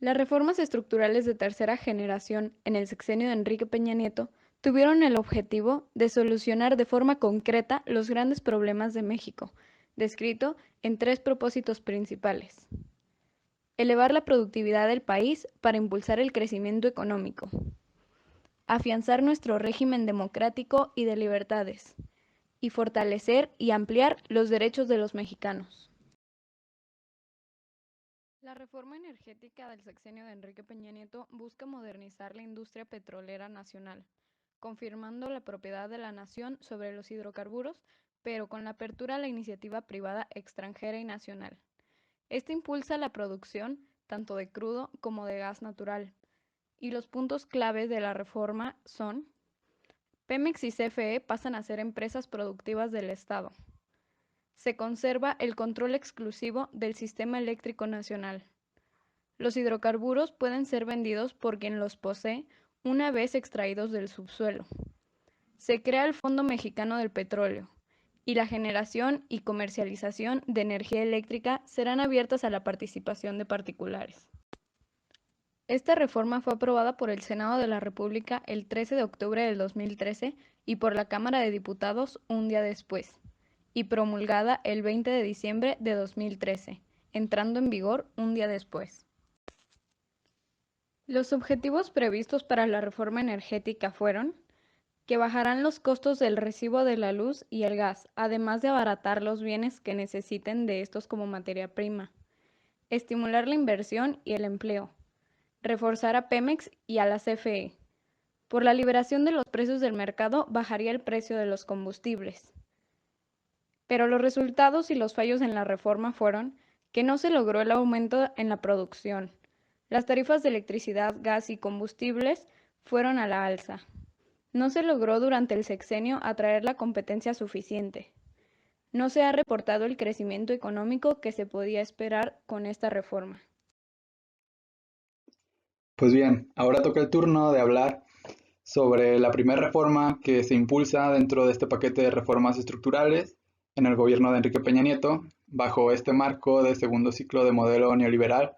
Las reformas estructurales de tercera generación en el sexenio de Enrique Peña Nieto tuvieron el objetivo de solucionar de forma concreta los grandes problemas de México, descrito en tres propósitos principales. Elevar la productividad del país para impulsar el crecimiento económico. Afianzar nuestro régimen democrático y de libertades. Y fortalecer y ampliar los derechos de los mexicanos. La reforma energética del sexenio de Enrique Peña Nieto busca modernizar la industria petrolera nacional, confirmando la propiedad de la nación sobre los hidrocarburos, pero con la apertura a la iniciativa privada extranjera y nacional. Este impulsa la producción tanto de crudo como de gas natural, y los puntos claves de la reforma son: Pemex y CFE pasan a ser empresas productivas del Estado. Se conserva el control exclusivo del sistema eléctrico nacional. Los hidrocarburos pueden ser vendidos por quien los posee una vez extraídos del subsuelo. Se crea el Fondo Mexicano del Petróleo, y la generación y comercialización de energía eléctrica serán abiertas a la participación de particulares. Esta reforma fue aprobada por el Senado de la República el 13 de octubre del 2013 y por la Cámara de Diputados un día después, y promulgada el 20 de diciembre de 2013, entrando en vigor un día después. Los objetivos previstos para la reforma energética fueron que bajarán los costos del recibo de la luz y el gas, además de abaratar los bienes que necesiten de estos como materia prima, estimular la inversión y el empleo, reforzar a Pemex y a la CFE. Por la liberación de los precios del mercado bajaría el precio de los combustibles. Pero los resultados y los fallos en la reforma fueron que no se logró el aumento en la producción. Las tarifas de electricidad, gas y combustibles fueron a la alza. No se logró durante el sexenio atraer la competencia suficiente. No se ha reportado el crecimiento económico que se podía esperar con esta reforma. Pues bien, ahora toca el turno de hablar sobre la primera reforma que se impulsa dentro de este paquete de reformas estructurales en el gobierno de Enrique Peña Nieto, bajo este marco de segundo ciclo de modelo neoliberal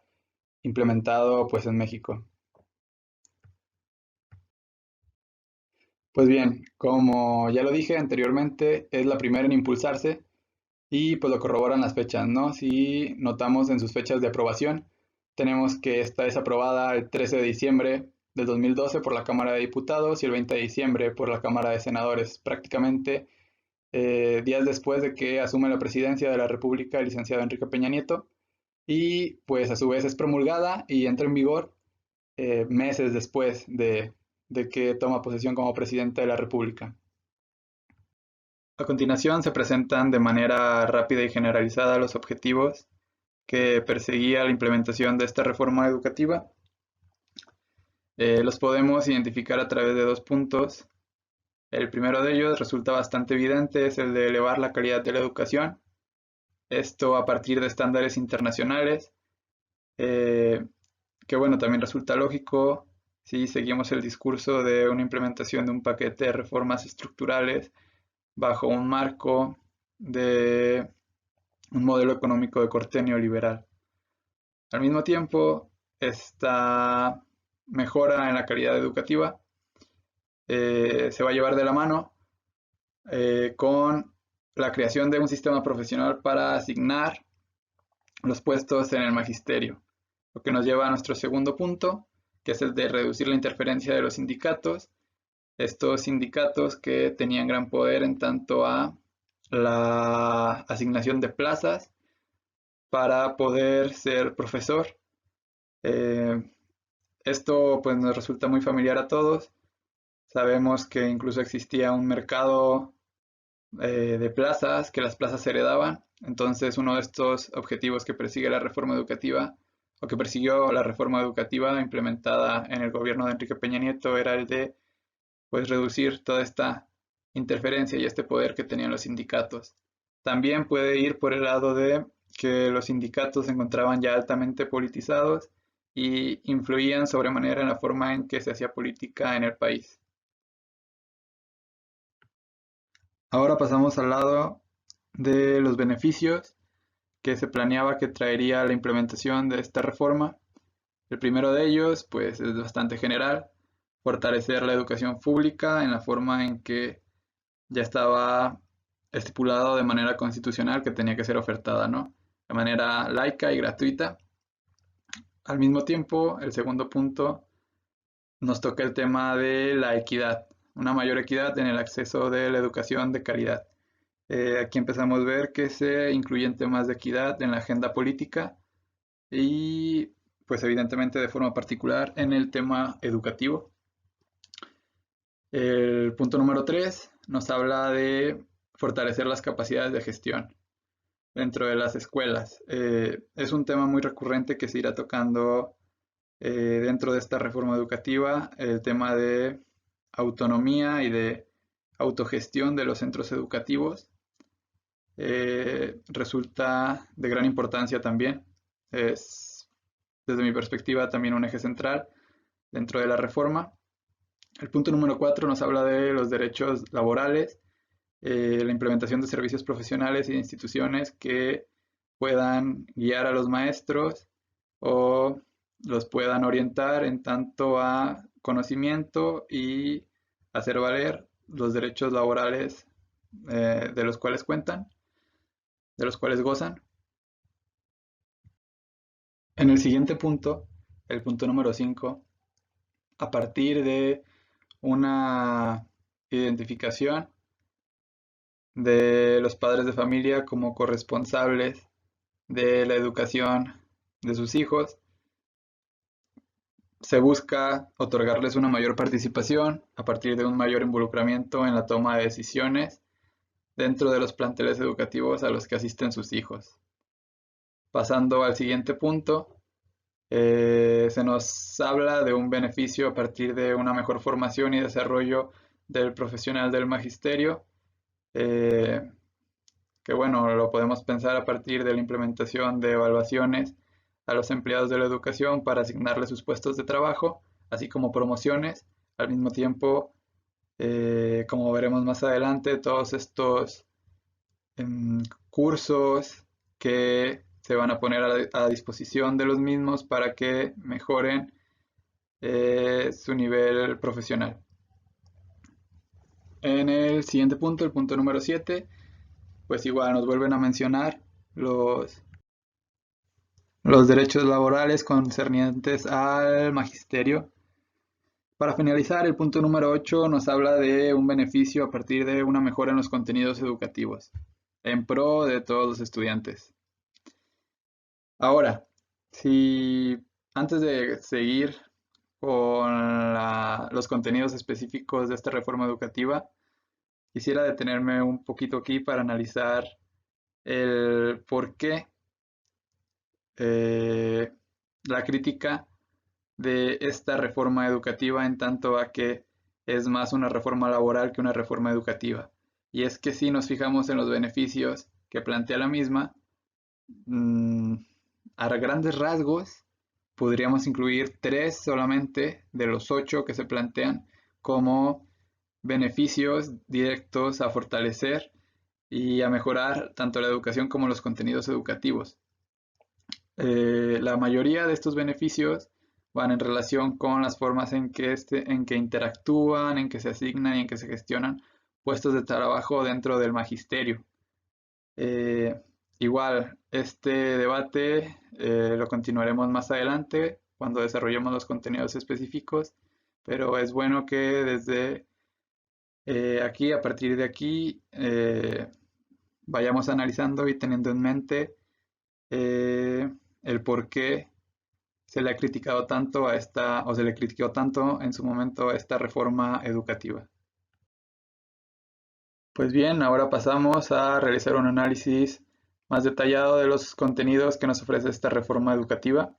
implementado pues en México. Pues bien, como ya lo dije anteriormente, es la primera en impulsarse y pues lo corroboran las fechas, ¿no? Si notamos en sus fechas de aprobación, tenemos que esta es aprobada el 13 de diciembre del 2012 por la Cámara de Diputados y el 20 de diciembre por la Cámara de Senadores, prácticamente días después de que asume la presidencia de la República el licenciado Enrique Peña Nieto, y pues a su vez es promulgada y entra en vigor meses después de que toma posesión como presidente de la República. A continuación se presentan de manera rápida y generalizada los objetivos que perseguía la implementación de esta reforma educativa. Los podemos identificar a través de dos puntos. El primero de ellos resulta bastante evidente, es el de elevar la calidad de la educación. Esto a partir de estándares internacionales, que bueno, también resulta lógico si seguimos el discurso de una implementación de un paquete de reformas estructurales bajo un marco de un modelo económico de corte neoliberal. Al mismo tiempo, esta mejora en la calidad educativa se va a llevar de la mano con la creación de un sistema profesional para asignar los puestos en el magisterio, lo que nos lleva a nuestro segundo punto, que es el de reducir la interferencia de los sindicatos, estos sindicatos que tenían gran poder en tanto a la asignación de plazas para poder ser profesor. Esto pues nos resulta muy familiar a todos. Sabemos que incluso existía un mercado de plazas, que las plazas se heredaban. Entonces uno de estos objetivos que persigue la reforma educativa, o que persiguió la reforma educativa implementada en el gobierno de Enrique Peña Nieto, era el de pues reducir toda esta interferencia y este poder que tenían los sindicatos. También puede ir por el lado de que los sindicatos se encontraban ya altamente politizados y influían sobremanera en la forma en que se hacía política en el país. Ahora pasamos al lado de los beneficios que se planeaba que traería la implementación de esta reforma. El primero de ellos, pues, es bastante general: fortalecer la educación pública en la forma en que ya estaba estipulado de manera constitucional que tenía que ser ofertada, ¿no? De manera laica y gratuita. Al mismo tiempo, el segundo punto nos toca el tema de la equidad, una mayor equidad en el acceso de la educación de calidad. Aquí empezamos a ver que se incluyen temas de equidad en la agenda política y pues evidentemente de forma particular en el tema educativo. El punto número 3 nos habla de fortalecer las capacidades de gestión dentro de las escuelas. Es un tema muy recurrente que se irá tocando dentro de esta reforma educativa, el tema de autonomía y de autogestión de los centros educativos. Resulta de gran importancia también. Es, desde mi perspectiva, también un eje central dentro de la reforma. El punto número 4 nos habla de los derechos laborales, la implementación de servicios profesionales y de instituciones que puedan guiar a los maestros o los puedan orientar en tanto a conocimiento y hacer valer los derechos laborales de los cuales cuentan, de los cuales gozan. En el siguiente punto, el punto número 5, a partir de una identificación de los padres de familia como corresponsables de la educación de sus hijos, se busca otorgarles una mayor participación a partir de un mayor involucramiento en la toma de decisiones dentro de los planteles educativos a los que asisten sus hijos. Pasando al siguiente punto, se nos habla de un beneficio a partir de una mejor formación y desarrollo del profesional del magisterio, que bueno, lo podemos pensar a partir de la implementación de evaluaciones a los empleados de la educación para asignarles sus puestos de trabajo, así como promociones. Al mismo tiempo, como veremos más adelante, todos estos cursos que se van a poner a disposición de los mismos para que mejoren su nivel profesional. En el siguiente punto, el punto número 7, pues igual nos vuelven a mencionar los derechos laborales concernientes al magisterio. Para finalizar, el punto número 8 nos habla de un beneficio a partir de una mejora en los contenidos educativos, en pro de todos los estudiantes. Ahora, si antes de seguir con los contenidos específicos de esta reforma educativa, quisiera detenerme un poquito aquí para analizar el por qué la crítica de esta reforma educativa en tanto a que es más una reforma laboral que una reforma educativa. Y es que si nos fijamos en los beneficios que plantea la misma, a grandes rasgos podríamos incluir 3 solamente de los 8 que se plantean como beneficios directos a fortalecer y a mejorar tanto la educación como los contenidos educativos. La mayoría de estos beneficios van en relación con las formas en que interactúan, en que se asignan y en que se gestionan puestos de trabajo dentro del magisterio. Igual, este debate lo continuaremos más adelante cuando desarrollemos los contenidos específicos, pero es bueno que desde aquí, a partir de aquí, vayamos analizando y teniendo en mente el por qué se le ha criticado tanto a esta, o se le criticó tanto en su momento a esta reforma educativa. Pues bien, ahora pasamos a realizar un análisis más detallado de los contenidos que nos ofrece esta reforma educativa.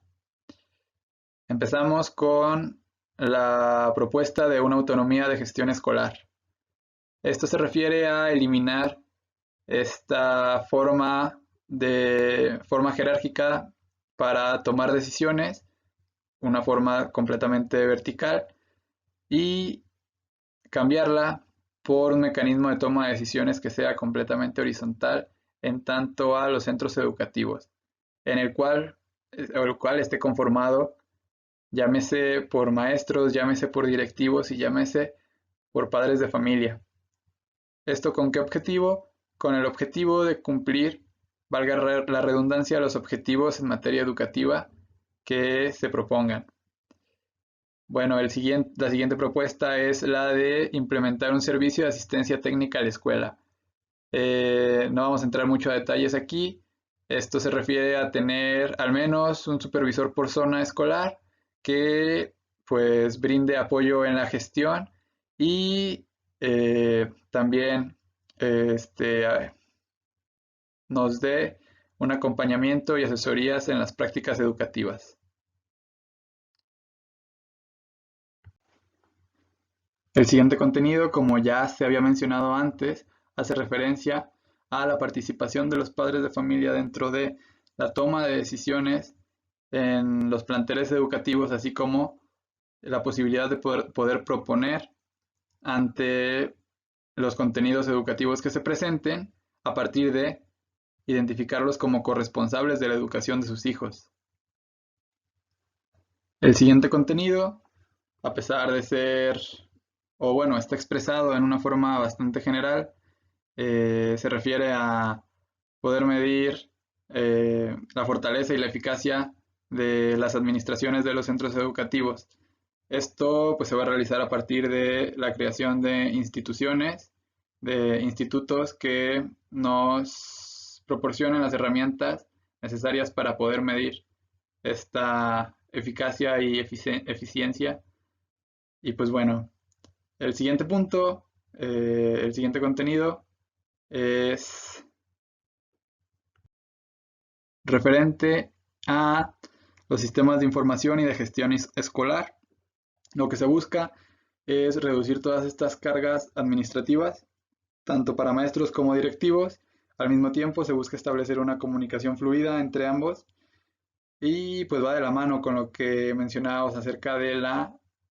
Empezamos con la propuesta de una autonomía de gestión escolar. Esto se refiere a eliminar esta forma jerárquica para tomar decisiones, una forma completamente vertical, y cambiarla por un mecanismo de toma de decisiones que sea completamente horizontal en tanto a los centros educativos, en el cual esté conformado llámese por maestros, llámese por directivos y llámese por padres de familia. ¿Esto con qué objetivo? Con el objetivo de cumplir, valga la redundancia, los objetivos en materia educativa que se propongan. Bueno, la siguiente propuesta es la de implementar un servicio de asistencia técnica a la escuela. No vamos a entrar mucho a detalles aquí. Esto se refiere a tener al menos un supervisor por zona escolar que pues brinde apoyo en la gestión y también nos dé un acompañamiento y asesorías en las prácticas educativas. El siguiente contenido, como ya se había mencionado antes, hace referencia a la participación de los padres de familia dentro de la toma de decisiones en los planteles educativos, así como la posibilidad de poder proponer ante los contenidos educativos que se presenten a partir de identificarlos como corresponsables de la educación de sus hijos. El siguiente contenido, a pesar de ser, o bueno, está expresado en una forma bastante general, se refiere a poder medir la fortaleza y la eficacia de las administraciones de los centros educativos. Esto pues, se va a realizar a partir de la creación de instituciones, de institutos que nos proporcionen las herramientas necesarias para poder medir esta eficacia y eficiencia. Y pues bueno, el siguiente punto, el siguiente contenido es referente a los sistemas de información y de gestión escolar. Lo que se busca es reducir todas estas cargas administrativas, tanto para maestros como directivos. Al mismo tiempo se busca establecer una comunicación fluida entre ambos y pues va de la mano con lo que mencionábamos acerca de la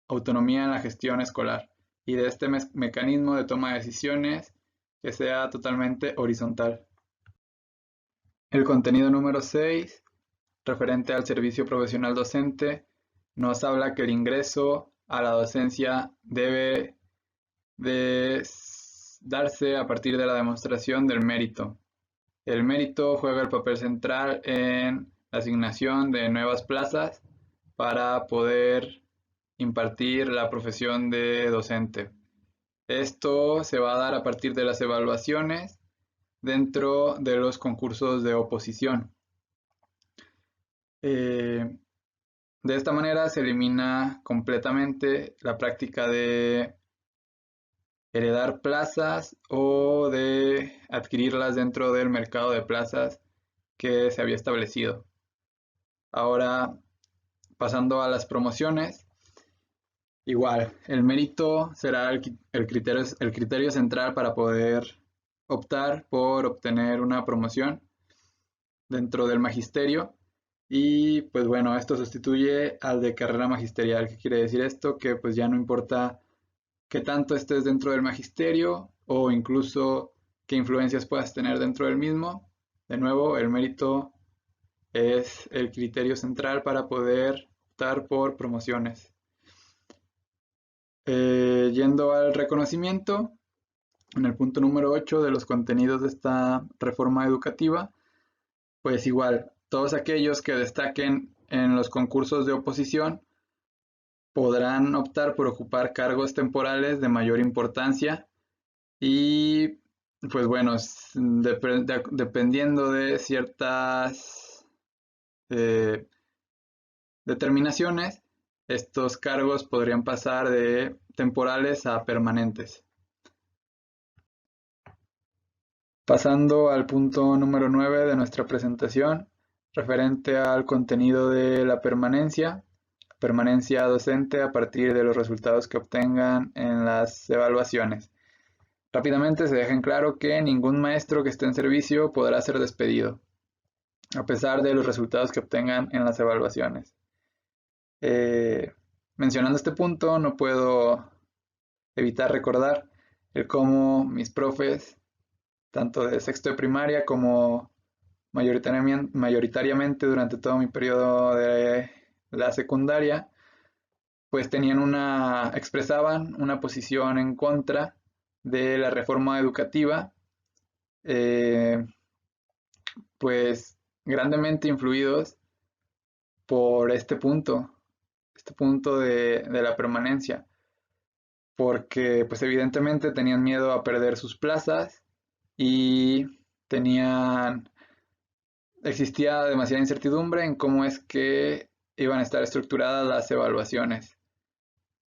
autonomía en la gestión escolar y de este mecanismo de toma de decisiones que sea totalmente horizontal. El contenido número 6, referente al servicio profesional docente, nos habla que el ingreso a la docencia debe de darse a partir de la demostración del mérito. El mérito juega el papel central en la asignación de nuevas plazas para poder impartir la profesión de docente. Esto se va a dar a partir de las evaluaciones dentro de los concursos de oposición. De esta manera se elimina completamente la práctica de heredar plazas o de adquirirlas dentro del mercado de plazas que se había establecido. Ahora, pasando a las promociones, igual, el mérito será el criterio central para poder optar por obtener una promoción dentro del magisterio. Y pues bueno, esto sustituye al de carrera magisterial. ¿Qué quiere decir esto? Que pues ya no importa qué tanto estés dentro del magisterio o incluso qué influencias puedas tener dentro del mismo. De nuevo, el mérito es el criterio central para poder optar por promociones. Yendo al reconocimiento, en el punto número 8 de los contenidos de esta reforma educativa, pues igual, todos aquellos que destaquen en los concursos de oposición podrán optar por ocupar cargos temporales de mayor importancia y pues bueno, dependiendo de ciertas determinaciones, estos cargos podrían pasar de temporales a permanentes. Pasando al punto número 9 de nuestra presentación, referente al contenido de la permanencia docente a partir de los resultados que obtengan en las evaluaciones. Rápidamente se deja en claro que ningún maestro que esté en servicio podrá ser despedido, a pesar de los resultados que obtengan en las evaluaciones. Mencionando este punto, no puedo evitar recordar el cómo mis profes, tanto de sexto de primaria como mayoritariamente durante todo mi periodo de la secundaria, pues expresaban una posición en contra de la reforma educativa, pues grandemente influidos por este punto de la permanencia, porque pues evidentemente tenían miedo a perder sus plazas y existía demasiada incertidumbre en cómo es que iban a estar estructuradas las evaluaciones.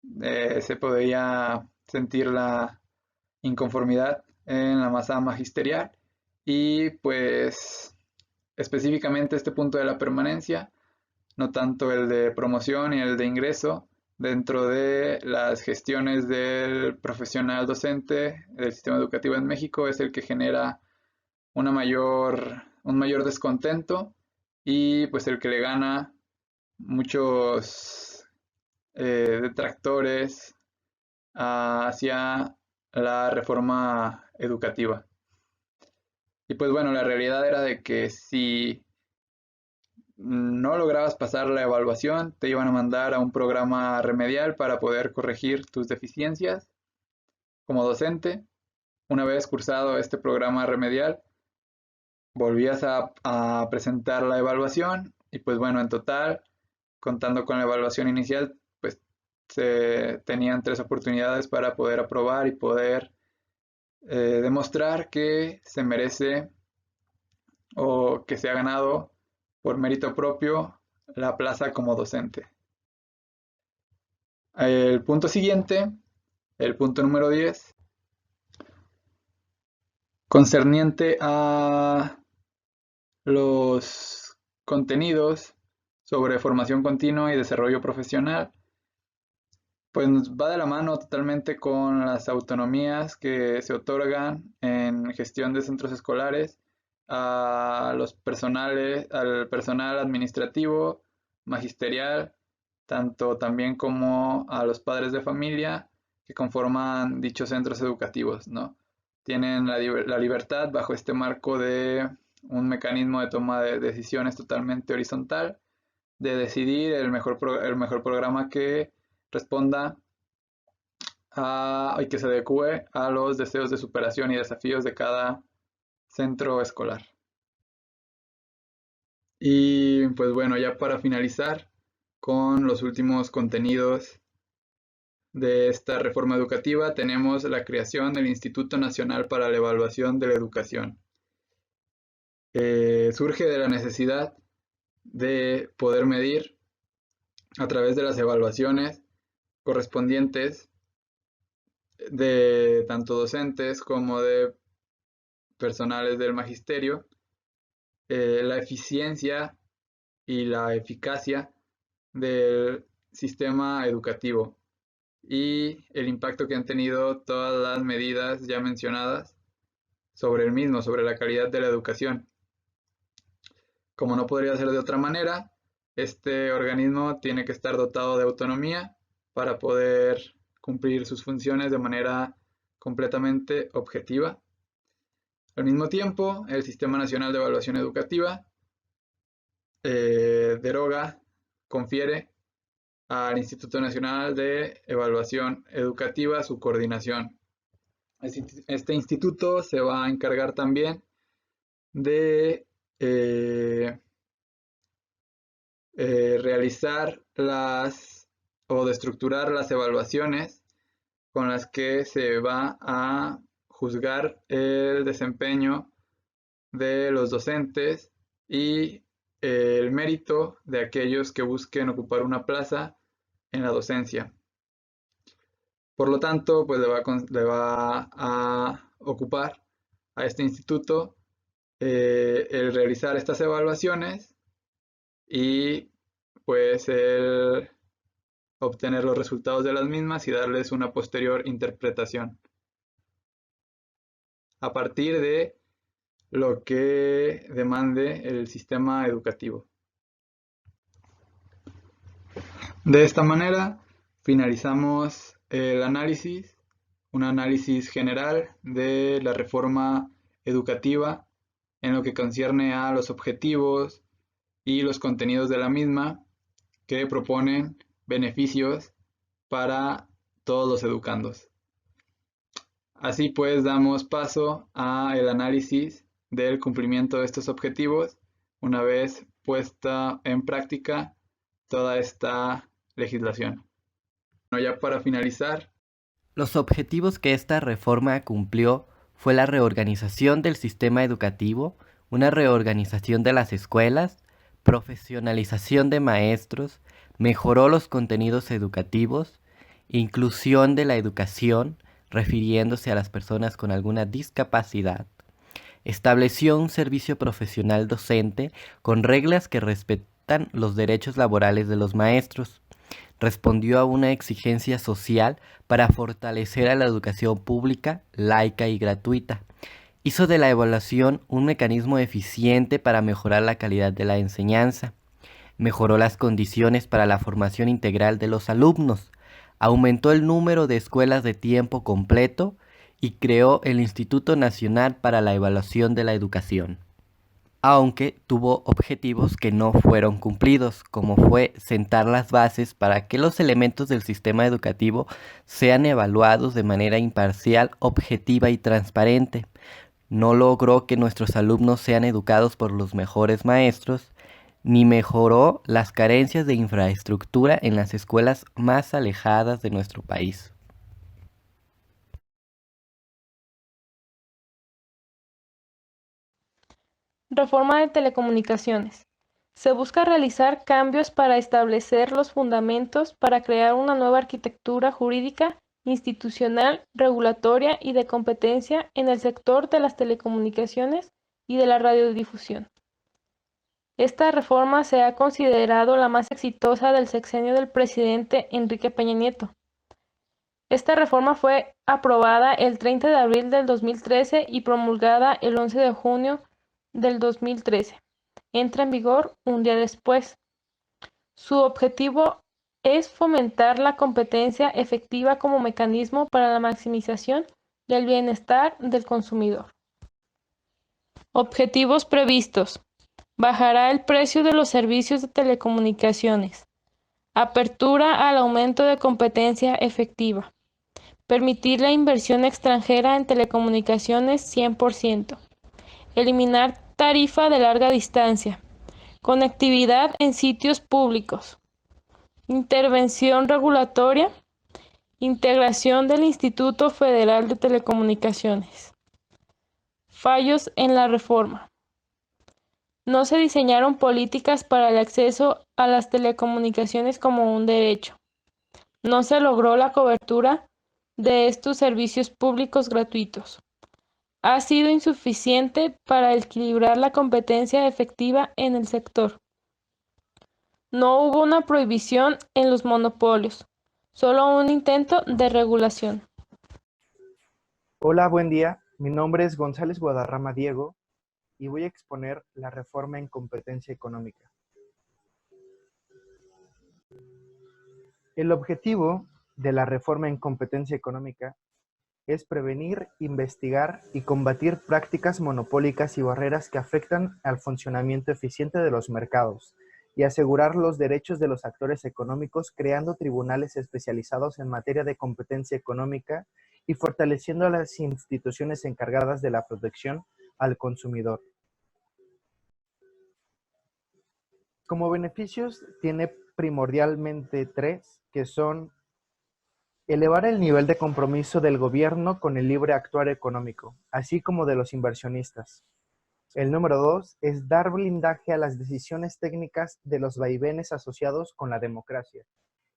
Se podía sentir la inconformidad en la masa magisterial y pues específicamente este punto de la permanencia, no tanto el de promoción y el de ingreso dentro de las gestiones del profesional docente del sistema educativo en México, es el que genera un mayor descontento y pues el que le gana muchos detractores hacia la reforma educativa. Y pues bueno, la realidad era de que si no lograbas pasar la evaluación, te iban a mandar a un programa remedial para poder corregir tus deficiencias como docente. Una vez cursado este programa remedial, volvías a presentar la evaluación y pues bueno, en total, contando con la evaluación inicial, pues se tenían 3 oportunidades para poder aprobar y poder demostrar que se merece o que se ha ganado por mérito propio la plaza como docente. El punto siguiente, el punto número 10, concerniente a los contenidos sobre formación continua y desarrollo profesional, pues va de la mano totalmente con las autonomías que se otorgan en gestión de centros escolares al personal administrativo, magisterial, tanto también como a los padres de familia que conforman dichos centros educativos, ¿no? Tienen la libertad bajo este marco de un mecanismo de toma de decisiones totalmente horizontal, de decidir el mejor programa que responda y que se adecue a los deseos de superación y desafíos de cada centro escolar. Y pues bueno, ya para finalizar con los últimos contenidos de esta reforma educativa, tenemos la creación del Instituto Nacional para la Evaluación de la Educación. Surge de la necesidad de poder medir a través de las evaluaciones correspondientes de tanto docentes como de personales del magisterio, la eficiencia y la eficacia del sistema educativo y el impacto que han tenido todas las medidas ya mencionadas sobre el mismo, sobre la calidad de la educación. Como no podría ser de otra manera, este organismo tiene que estar dotado de autonomía para poder cumplir sus funciones de manera completamente objetiva. Al mismo tiempo, el Sistema Nacional de Evaluación Educativa confiere al Instituto Nacional de Evaluación Educativa su coordinación. Este instituto se va a encargar también de realizar o de estructurar las evaluaciones con las que se va a juzgar el desempeño de los docentes y el mérito de aquellos que busquen ocupar una plaza en la docencia. Por lo tanto, pues le va a ocupar a este instituto el realizar estas evaluaciones y pues el obtener los resultados de las mismas y darles una posterior interpretación a partir de lo que demande el sistema educativo. De esta manera finalizamos el análisis, un análisis general de la reforma educativa en lo que concierne a los objetivos y los contenidos de la misma que proponen beneficios para todos los educandos. Así pues, damos paso al análisis del cumplimiento de estos objetivos una vez puesta en práctica toda esta legislación. Bueno, ya para finalizar, los objetivos que esta reforma cumplió fue la reorganización del sistema educativo, una reorganización de las escuelas, profesionalización de maestros, mejoró los contenidos educativos, inclusión de la educación, refiriéndose a las personas con alguna discapacidad, estableció un servicio profesional docente con reglas que respetan los derechos laborales de los maestros, respondió a una exigencia social para fortalecer a la educación pública, laica y gratuita. Hizo de la evaluación un mecanismo eficiente para mejorar la calidad de la enseñanza. Mejoró las condiciones para la formación integral de los alumnos. Aumentó el número de escuelas de tiempo completo y creó el Instituto Nacional para la Evaluación de la Educación, aunque tuvo objetivos que no fueron cumplidos, como fue sentar las bases para que los elementos del sistema educativo sean evaluados de manera imparcial, objetiva y transparente. No logró que nuestros alumnos sean educados por los mejores maestros, ni mejoró las carencias de infraestructura en las escuelas más alejadas de nuestro país. Reforma de telecomunicaciones. Se busca realizar cambios para establecer los fundamentos para crear una nueva arquitectura jurídica, institucional, regulatoria y de competencia en el sector de las telecomunicaciones y de la radiodifusión. Esta reforma se ha considerado la más exitosa del sexenio del presidente Enrique Peña Nieto. Esta reforma fue aprobada el 30 de abril del 2013 y promulgada el 11 de junio del 2013. Entra en vigor un día después. Su objetivo es fomentar la competencia efectiva como mecanismo para la maximización del bienestar del consumidor. Objetivos previstos. Bajará el precio de los servicios de telecomunicaciones. Apertura al aumento de competencia efectiva. Permitir la inversión extranjera en telecomunicaciones 100%. Eliminar tarifa de larga distancia. Conectividad en sitios públicos. Intervención regulatoria. Integración del Instituto Federal de Telecomunicaciones. Fallos en la reforma. No se diseñaron políticas para el acceso a las telecomunicaciones como un derecho. No se logró la cobertura de estos servicios públicos gratuitos. Ha sido insuficiente para equilibrar la competencia efectiva en el sector. No hubo una prohibición en los monopolios, solo un intento de regulación. Hola, buen día. Mi nombre es González Guadarrama Diego y voy a exponer la reforma en competencia económica. El objetivo de la reforma en competencia económica es prevenir, investigar y combatir prácticas monopólicas y barreras que afectan al funcionamiento eficiente de los mercados y asegurar los derechos de los actores económicos creando tribunales especializados en materia de competencia económica y fortaleciendo a las instituciones encargadas de la protección al consumidor. Como beneficios tiene primordialmente tres, que son elevar el nivel de compromiso del gobierno con el libre actuar económico, así como de los inversionistas. El número 2 es dar blindaje a las decisiones técnicas de los vaivenes asociados con la democracia.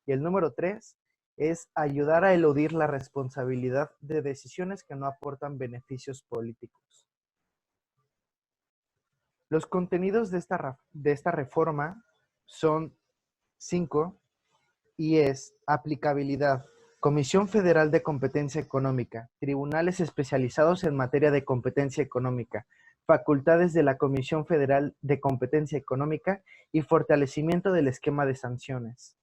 Y el número 3 es ayudar a eludir la responsabilidad de decisiones que no aportan beneficios políticos. Los contenidos de esta reforma son 5 y es aplicabilidad, Comisión Federal de Competencia Económica, tribunales especializados en materia de competencia económica, facultades de la Comisión Federal de Competencia Económica y fortalecimiento del esquema de sanciones.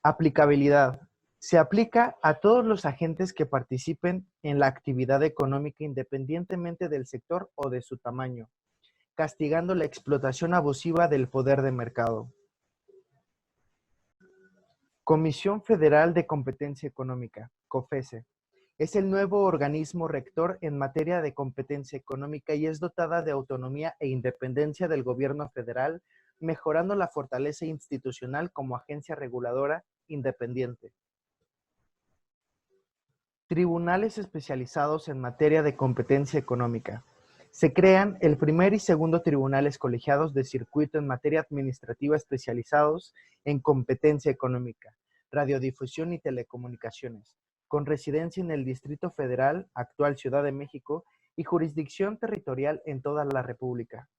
Aplicabilidad. Se aplica a todos los agentes que participen en la actividad económica independientemente del sector o de su tamaño, castigando la explotación abusiva del poder de mercado. Comisión Federal de Competencia Económica, COFESE. Es el nuevo organismo rector en materia de competencia económica y es dotada de autonomía e independencia del gobierno federal, mejorando la fortaleza institucional como agencia reguladora independiente. Tribunales especializados en materia de competencia económica. Se crean el primer y segundo tribunales colegiados de circuito en materia administrativa especializados en competencia económica, radiodifusión y telecomunicaciones, con residencia en el Distrito Federal, actual Ciudad de México, y jurisdicción territorial en toda la República.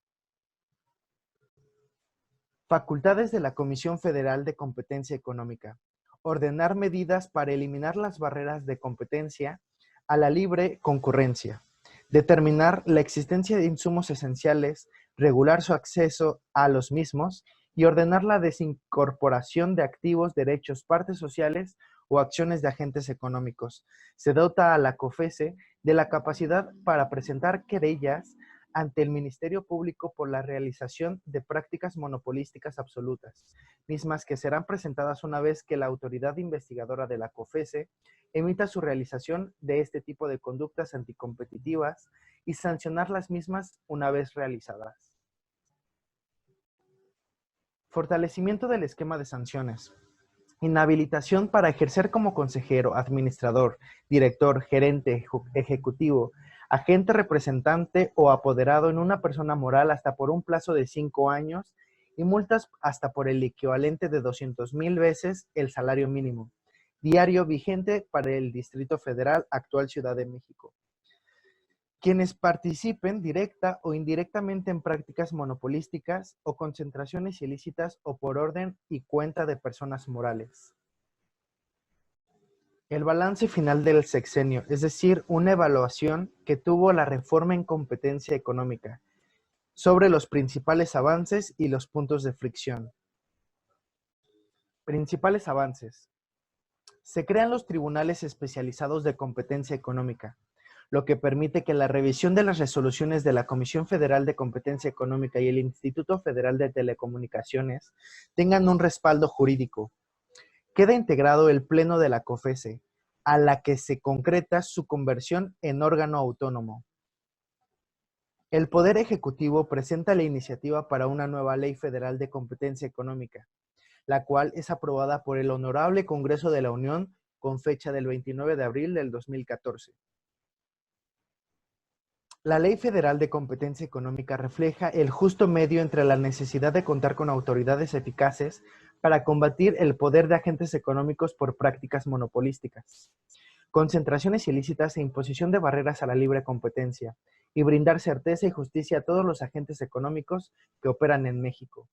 Facultades de la Comisión Federal de Competencia Económica. Ordenar medidas para eliminar las barreras de competencia a la libre concurrencia. Determinar la existencia de insumos esenciales, regular su acceso a los mismos y ordenar la desincorporación de activos, derechos, partes sociales o acciones de agentes económicos. Se dota a la COFESE de la capacidad para presentar querellas ante el Ministerio Público por la realización de prácticas monopolísticas absolutas, mismas que serán presentadas una vez que la autoridad investigadora de la COFESE emita su realización de este tipo de conductas anticompetitivas y sancionar las mismas una vez realizadas. Fortalecimiento del esquema de sanciones. Inhabilitación para ejercer como consejero, administrador, director, gerente, ejecutivo, agente representante o apoderado en una persona moral hasta por un plazo de 5 años y multas hasta por el equivalente de 200,000 veces el salario mínimo diario vigente para el Distrito Federal, actual Ciudad de México. Quienes participen directa o indirectamente en prácticas monopolísticas o concentraciones ilícitas o por orden y cuenta de personas morales. El balance final del sexenio, es decir, una evaluación que tuvo la reforma en competencia económica sobre los principales avances y los puntos de fricción. Principales avances. Se crean los tribunales especializados de competencia económica, lo que permite que la revisión de las resoluciones de la Comisión Federal de Competencia Económica y el Instituto Federal de Telecomunicaciones tengan un respaldo jurídico. Queda integrado el Pleno de la COFESE, a la que se concreta su conversión en órgano autónomo. El Poder Ejecutivo presenta la iniciativa para una nueva Ley Federal de Competencia Económica, la cual es aprobada por el Honorable Congreso de la Unión con fecha del 29 de abril del 2014. La Ley Federal de Competencia Económica refleja el justo medio entre la necesidad de contar con autoridades eficaces para combatir el poder de agentes económicos por prácticas monopolísticas, concentraciones ilícitas e imposición de barreras a la libre competencia, y brindar certeza y justicia a todos los agentes económicos que operan en México.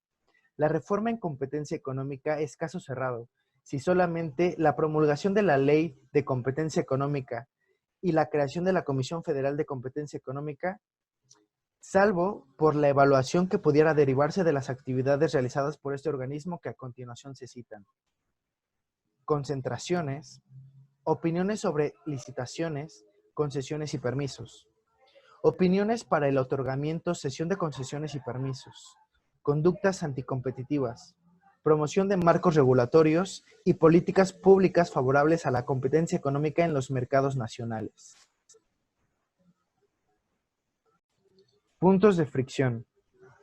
La reforma en competencia económica es caso cerrado, si solamente la promulgación de la Ley de Competencia Económica y la creación de la Comisión Federal de Competencia Económica, salvo por la evaluación que pudiera derivarse de las actividades realizadas por este organismo que a continuación se citan. Concentraciones, opiniones sobre licitaciones, concesiones y permisos, opiniones para el otorgamiento, cesión de concesiones y permisos, conductas anticompetitivas, promoción de marcos regulatorios y políticas públicas favorables a la competencia económica en los mercados nacionales. Puntos de fricción.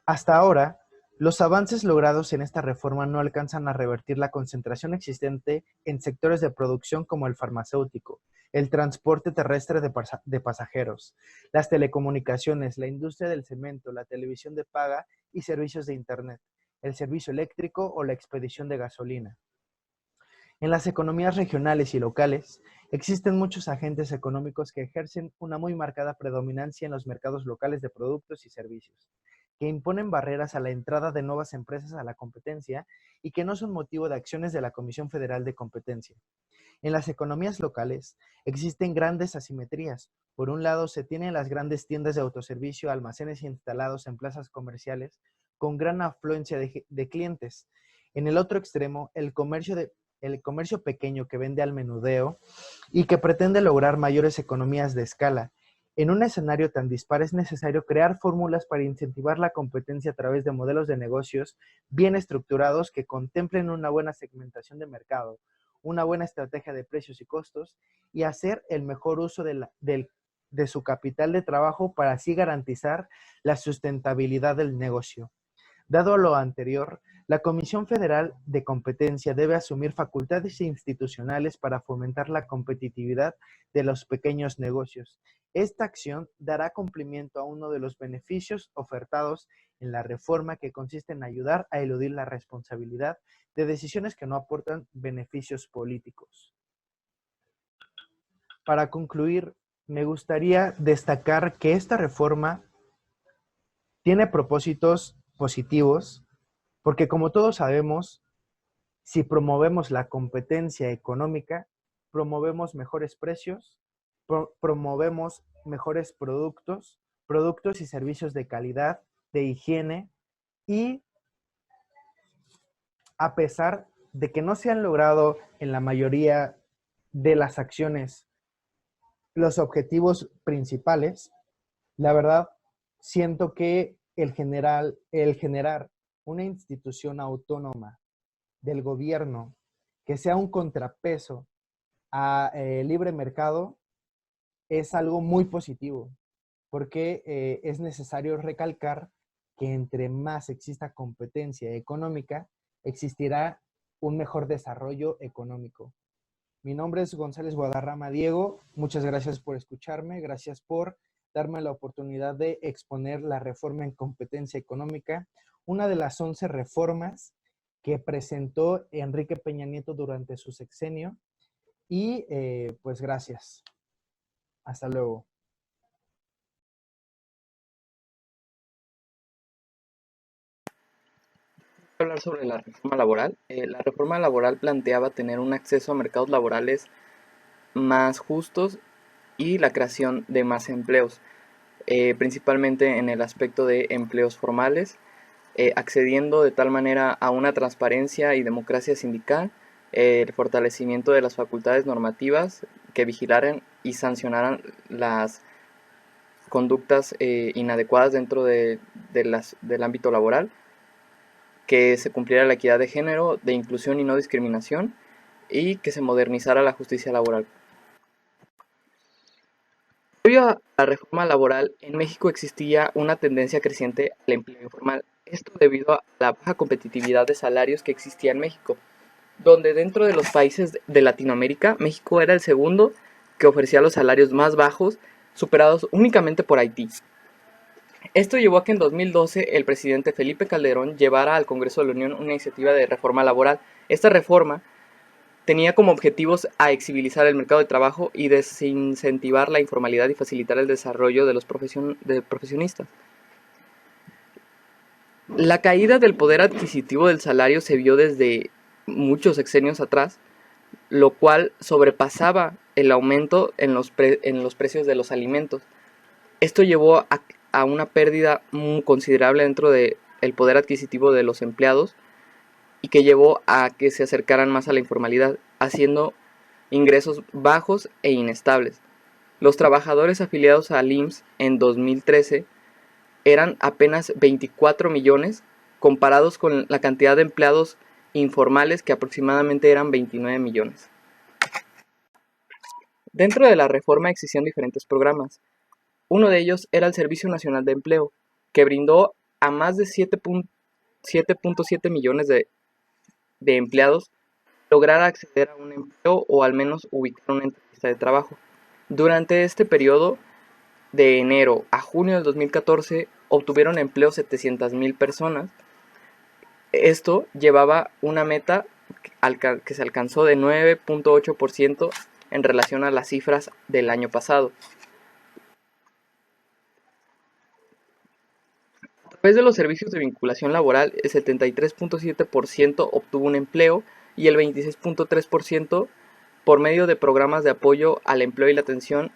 Hasta ahora, los avances logrados en esta reforma no alcanzan a revertir la concentración existente en sectores de producción como el farmacéutico, el transporte terrestre de pasajeros, las telecomunicaciones, la industria del cemento, la televisión de paga y servicios de Internet, el servicio eléctrico o la expedición de gasolina. En las economías regionales y locales, existen muchos agentes económicos que ejercen una muy marcada predominancia en los mercados locales de productos y servicios, que imponen barreras a la entrada de nuevas empresas a la competencia y que no son motivo de acciones de la Comisión Federal de Competencia. En las economías locales existen grandes asimetrías. Por un lado, se tienen las grandes tiendas de autoservicio, almacenes instalados en plazas comerciales con gran afluencia de clientes. En el otro extremo, el comercio pequeño que vende al menudeo y que pretende lograr mayores economías de escala En un escenario tan dispar es necesario crear fórmulas para incentivar la competencia a través de modelos de negocios bien estructurados que contemplen una buena segmentación de mercado, una buena estrategia de precios y costos y hacer el mejor uso de su capital de trabajo para así garantizar la sustentabilidad del negocio. Dado lo anterior, la Comisión Federal de Competencia debe asumir facultades institucionales para fomentar la competitividad de los pequeños negocios. Esta acción dará cumplimiento a uno de los beneficios ofertados en la reforma, que consiste en ayudar a eludir la responsabilidad de decisiones que no aportan beneficios políticos. Para concluir, me gustaría destacar que esta reforma tiene propósitos positivos, porque como todos sabemos, si promovemos la competencia económica, promovemos mejores precios, promovemos mejores productos y servicios de calidad, de higiene, y a pesar de que no se han logrado en la mayoría de las acciones los objetivos principales, la verdad, siento que el generar una institución autónoma del gobierno que sea un contrapeso a libre mercado es algo muy positivo, porque es necesario recalcar que entre más exista competencia económica, existirá un mejor desarrollo económico. Mi nombre es González Guadarrama Diego. Muchas gracias por escucharme. Gracias por darme la oportunidad de exponer la reforma en competencia económica, una de las 11 reformas que presentó Enrique Peña Nieto durante su sexenio. Y pues gracias. Hasta luego. Hablar sobre la reforma laboral. La reforma laboral planteaba tener un acceso a mercados laborales más justos y la creación de más empleos, principalmente en el aspecto de empleos formales, accediendo de tal manera a una transparencia y democracia sindical, el fortalecimiento de las facultades normativas que vigilaran y sancionaran las conductas inadecuadas dentro del ámbito laboral, que se cumpliera la equidad de género, de inclusión y no discriminación, y que se modernizara la justicia laboral. Previo a la reforma laboral, en México existía una tendencia creciente al empleo informal. Esto debido a la baja competitividad de salarios que existía en México, donde dentro de los países de Latinoamérica, México era el segundo que ofrecía los salarios más bajos, superados únicamente por Haití. Esto llevó a que en 2012 el presidente Felipe Calderón llevara al Congreso de la Unión una iniciativa de reforma laboral. Esta reforma tenía como objetivos a exivilizar el mercado de trabajo y desincentivar la informalidad y facilitar el desarrollo de los profesionistas. La caída del poder adquisitivo del salario se vio desde muchos sexenios atrás, lo cual sobrepasaba el aumento en los precios de los alimentos. Esto llevó a una pérdida muy considerable dentro del poder adquisitivo de los empleados y que llevó a que se acercaran más a la informalidad, haciendo ingresos bajos e inestables. Los trabajadores afiliados al IMSS en 2013 eran apenas 24 millones, comparados con la cantidad de empleados informales, que aproximadamente eran 29 millones. Dentro de la reforma existían diferentes programas. Uno de ellos era el Servicio Nacional de Empleo, que brindó a más de 7.7 millones de empleados lograr acceder a un empleo o al menos ubicar una entrevista de trabajo. Durante este periodo, de enero a junio del 2014, obtuvieron empleo 700,000 personas. Esto llevaba una meta que se alcanzó de 9.8% en relación a las cifras del año pasado. A través de los servicios de vinculación laboral, el 73.7% obtuvo un empleo y el 26.3% por medio de programas de apoyo al empleo y la atención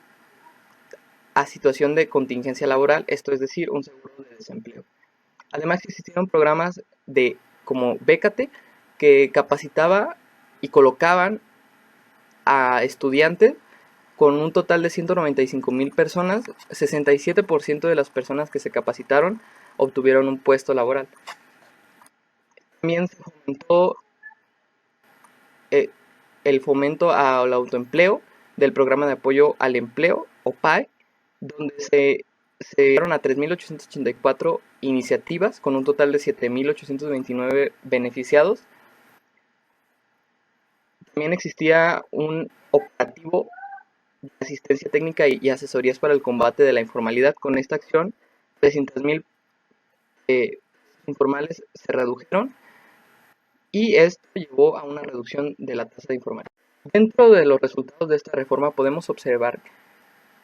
a situación de contingencia laboral, esto es decir, un seguro de desempleo. Además, existieron programas como Bécate, que capacitaba y colocaban a estudiantes con un total de 195,000 personas. 67% de las personas que se capacitaron obtuvieron un puesto laboral. También se fomentó el fomento al autoempleo del programa de apoyo al empleo, o PAE, donde se llegaron a 3.884 iniciativas con un total de 7.829 beneficiados. También existía un operativo de asistencia técnica y asesorías para el combate de la informalidad. Con esta acción, 300,000 informales se redujeron y esto llevó a una reducción de la tasa de informalidad. Dentro de los resultados de esta reforma podemos observar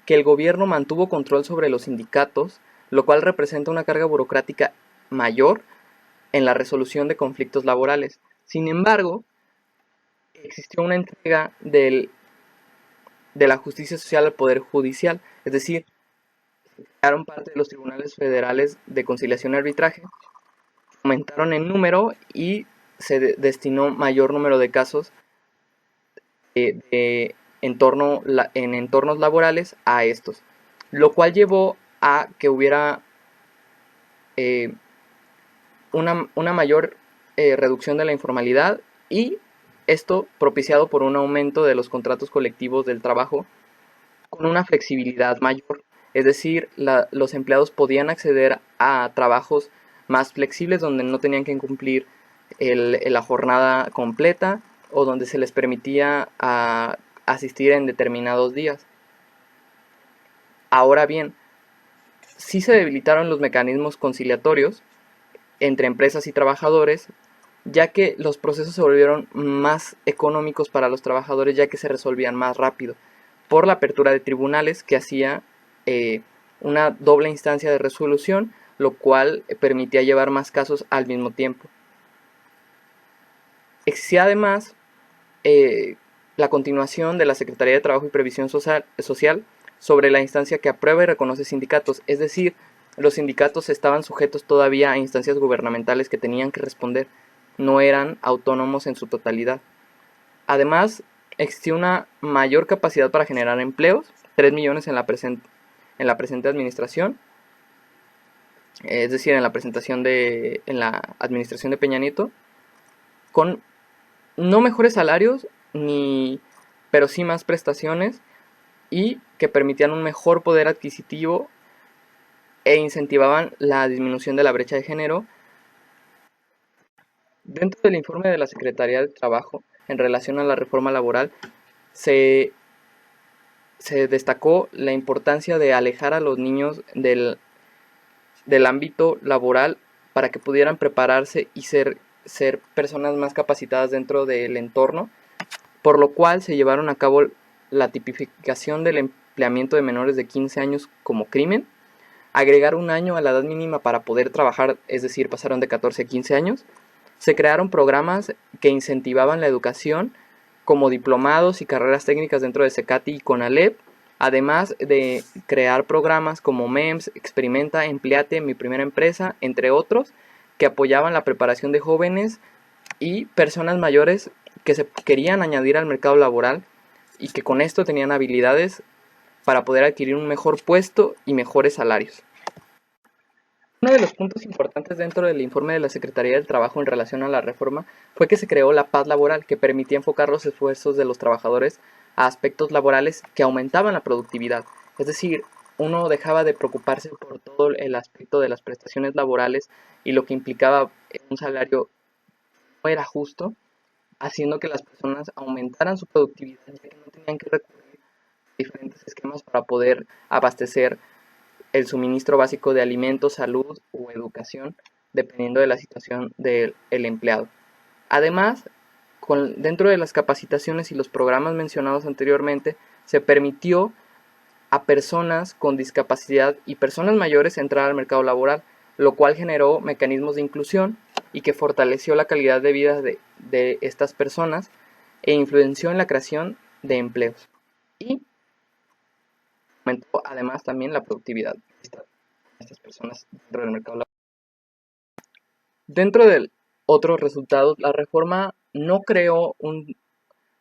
que el gobierno mantuvo control sobre los sindicatos, lo cual representa una carga burocrática mayor en la resolución de conflictos laborales. Sin embargo, existió una entrega de la justicia social al Poder Judicial, es decir, crearon parte de los tribunales federales de conciliación y arbitraje, aumentaron en número y se destinó mayor número de casos en entornos laborales a estos, lo cual llevó a que hubiera una mayor reducción de la informalidad, y esto propiciado por un aumento de los contratos colectivos del trabajo con una flexibilidad mayor, es decir, los empleados podían acceder a trabajos más flexibles donde no tenían que cumplir la jornada completa o donde se les permitía asistir en determinados días. Ahora bien, sí se debilitaron los mecanismos conciliatorios entre empresas y trabajadores, ya que los procesos se volvieron más económicos para los trabajadores, ya que se resolvían más rápido por la apertura de tribunales que hacía una doble instancia de resolución, lo cual permitía llevar más casos al mismo tiempo. Existía además la continuación de la Secretaría de Trabajo y Previsión Social sobre la instancia que aprueba y reconoce sindicatos, es decir, los sindicatos estaban sujetos todavía a instancias gubernamentales que tenían que responder, no eran autónomos en su totalidad. Además, existió una mayor capacidad para generar empleos, 3 millones en la presente administración, es decir, en la administración de Peña Nieto, con no mejores salarios, pero sí más prestaciones, y que permitían un mejor poder adquisitivo e incentivaban la disminución de la brecha de género. Dentro del informe de la Secretaría del Trabajo en relación a la reforma laboral, se destacó la importancia de alejar a los niños del ámbito laboral para que pudieran prepararse y ser personas más capacitadas dentro del entorno, por lo cual se llevaron a cabo la tipificación del empleamiento de menores de 15 años como crimen, agregar un año a la edad mínima para poder trabajar, es decir, pasaron de 14 a 15 años, se crearon programas que incentivaban la educación como diplomados y carreras técnicas dentro de CECATI y CONALEP, además de crear programas como MEMS, Experimenta, Empleate, Mi Primera Empresa, entre otros, que apoyaban la preparación de jóvenes y personas mayores que se querían añadir al mercado laboral y que con esto tenían habilidades para poder adquirir un mejor puesto y mejores salarios. Uno de los puntos importantes dentro del informe de la Secretaría del Trabajo en relación a la reforma fue que se creó la paz laboral, que permitía enfocar los esfuerzos de los trabajadores a aspectos laborales que aumentaban la productividad. Es decir, uno dejaba de preocuparse por todo el aspecto de las prestaciones laborales y lo que implicaba un salario no era justo, haciendo que las personas aumentaran su productividad, ya que no tenían que recurrir a diferentes esquemas para poder abastecer el suministro básico de alimentos, salud o educación, dependiendo de la situación del empleado. Además, dentro de las capacitaciones y los programas mencionados anteriormente, se permitió a personas con discapacidad y personas mayores entrar al mercado laboral, lo cual generó mecanismos de inclusión y que fortaleció la calidad de vida de estas personas e influenció en la creación de empleos. Y aumentó además también la productividad de estas personas dentro del mercado laboral. Dentro de otros resultados, la reforma no creó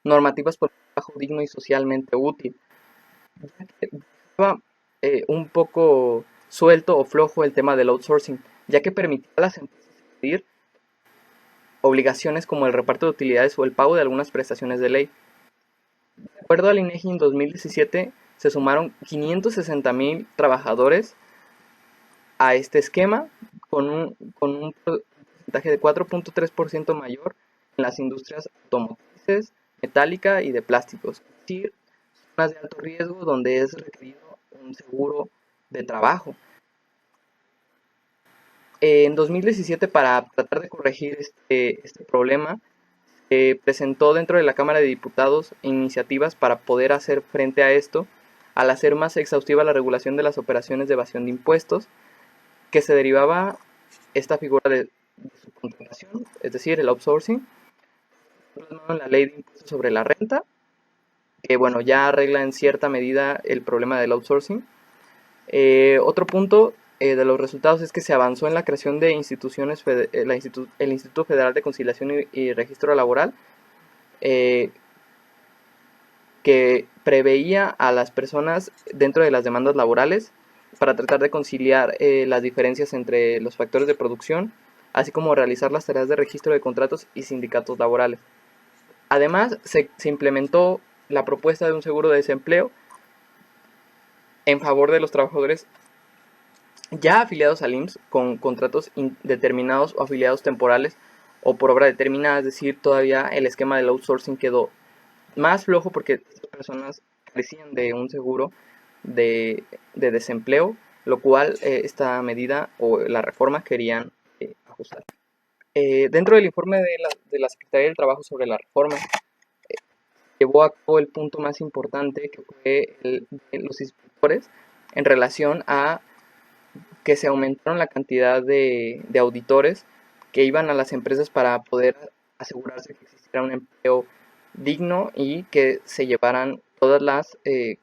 normativas por un trabajo digno y socialmente útil. Estaba un poco suelto o flojo el tema del outsourcing, ya que permitía a las empresas pedir obligaciones como el reparto de utilidades o el pago de algunas prestaciones de ley. De acuerdo al INEGI, en 2017 se sumaron 560,000 trabajadores a este esquema, con un porcentaje de 4.3% mayor en las industrias automotrices, metálica y de plásticos, es decir, zonas de alto riesgo donde es requerido un seguro de trabajo. En 2017, para tratar de corregir este problema, presentó dentro de la Cámara de Diputados iniciativas para poder hacer frente a esto, al hacer más exhaustiva la regulación de las operaciones de evasión de impuestos, que se derivaba esta figura de subcontratación, es decir, el outsourcing, en la Ley de Impuestos sobre la Renta, que bueno, ya arregla en cierta medida el problema del outsourcing. Otro punto de los resultados es que se avanzó en la creación de instituciones, el Instituto Federal de Conciliación y Registro Laboral, que preveía a las personas dentro de las demandas laborales para tratar de conciliar las diferencias entre los factores de producción, así como realizar las tareas de registro de contratos y sindicatos laborales. Además, se implementó la propuesta de un seguro de desempleo en favor de los trabajadores ya afiliados al IMSS con contratos indeterminados o afiliados temporales o por obra determinada, es decir, todavía el esquema del outsourcing quedó más flojo porque estas personas carecían de un seguro de desempleo, lo cual esta medida o la reforma querían ajustar. Dentro del informe de la Secretaría del Trabajo sobre la reforma, llevó a cabo el punto más importante, que fue los inspectores, en relación a que se aumentaron la cantidad de auditores que iban a las empresas para poder asegurarse que existiera un empleo digno y que se llevaran todas las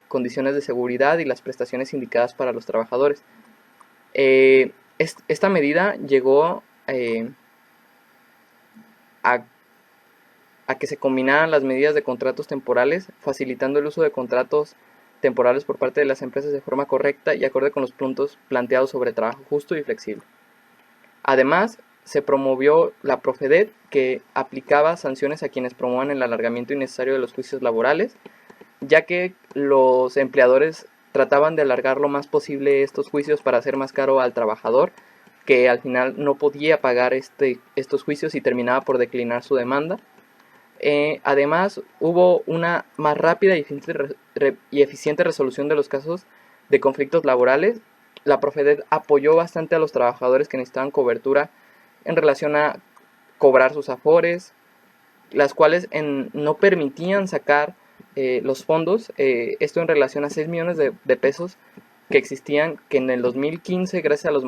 condiciones de seguridad y las prestaciones indicadas para los trabajadores. Esta medida llegó a que se combinaran las medidas de contratos temporales, facilitando el uso de contratos temporales por parte de las empresas de forma correcta y acorde con los puntos planteados sobre trabajo justo y flexible. Además, se promovió la Profedet, que aplicaba sanciones a quienes promuevan el alargamiento innecesario de los juicios laborales, ya que los empleadores trataban de alargar lo más posible estos juicios para hacer más caro al trabajador, que al final no podía pagar estos juicios y terminaba por declinar su demanda. Además, hubo una más rápida y eficiente resolución de los casos de conflictos laborales. La Profedet apoyó bastante a los trabajadores que necesitaban cobertura en relación a cobrar sus afores, las cuales no permitían sacar los fondos, esto en relación a 6 millones de pesos que existían, que en el 2015, gracias a los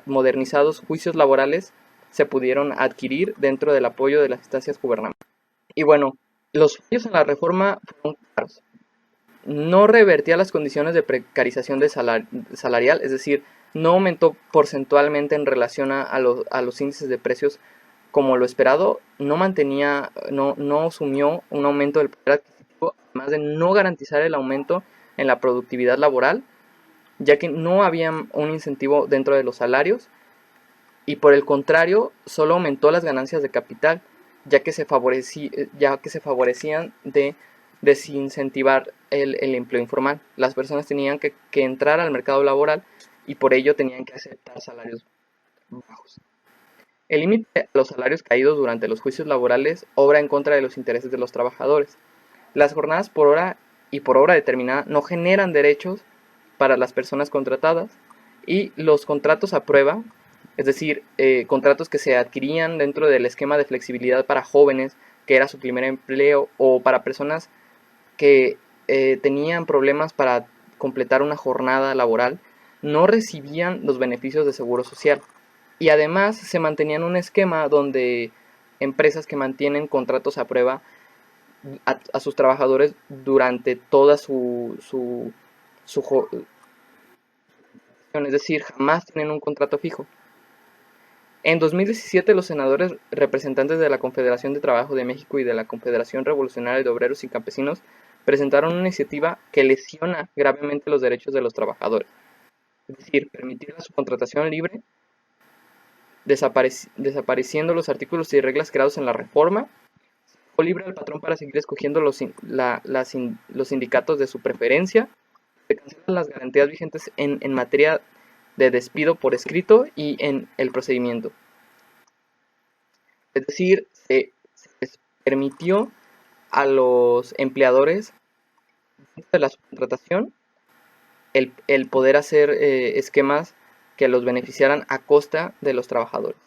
modernizados juicios laborales, se pudieron adquirir dentro del apoyo de las instancias gubernamentales. Y bueno, los fallos en la reforma fueron claros. No revertía las condiciones de precarización salarial, es decir, no aumentó porcentualmente en relación a los índices de precios como lo esperado, no asumió un aumento del poder adquisitivo, además de no garantizar el aumento en la productividad laboral, ya que no había un incentivo dentro de los salarios, y por el contrario, solo aumentó las ganancias de capital, ya que se favorecían de desincentivar el empleo informal. Las personas tenían que entrar al mercado laboral y por ello tenían que aceptar salarios bajos. El límite a los salarios caídos durante los juicios laborales obra en contra de los intereses de los trabajadores. Las jornadas por hora y por obra determinada no generan derechos para las personas contratadas, y los contratos a prueba, es decir, contratos que se adquirían dentro del esquema de flexibilidad para jóvenes, que era su primer empleo, o para personas que tenían problemas para completar una jornada laboral, no recibían los beneficios de seguro social. Y además se mantenían un esquema donde empresas que mantienen contratos a prueba a sus trabajadores durante toda es decir, jamás tienen un contrato fijo. En 2017, los senadores representantes de la Confederación de Trabajo de México y de la Confederación Revolucionaria de Obreros y Campesinos presentaron una iniciativa que lesiona gravemente los derechos de los trabajadores. Es decir, permitir la subcontratación libre, desapareciendo los artículos y reglas creados en la reforma, dejó libre al patrón para seguir escogiendo los sindicatos de su preferencia, se cancelan las garantías vigentes en materia de despido por escrito y en el procedimiento. Es decir, se les permitió a los empleadores de la subcontratación el poder hacer esquemas que los beneficiaran a costa de los trabajadores.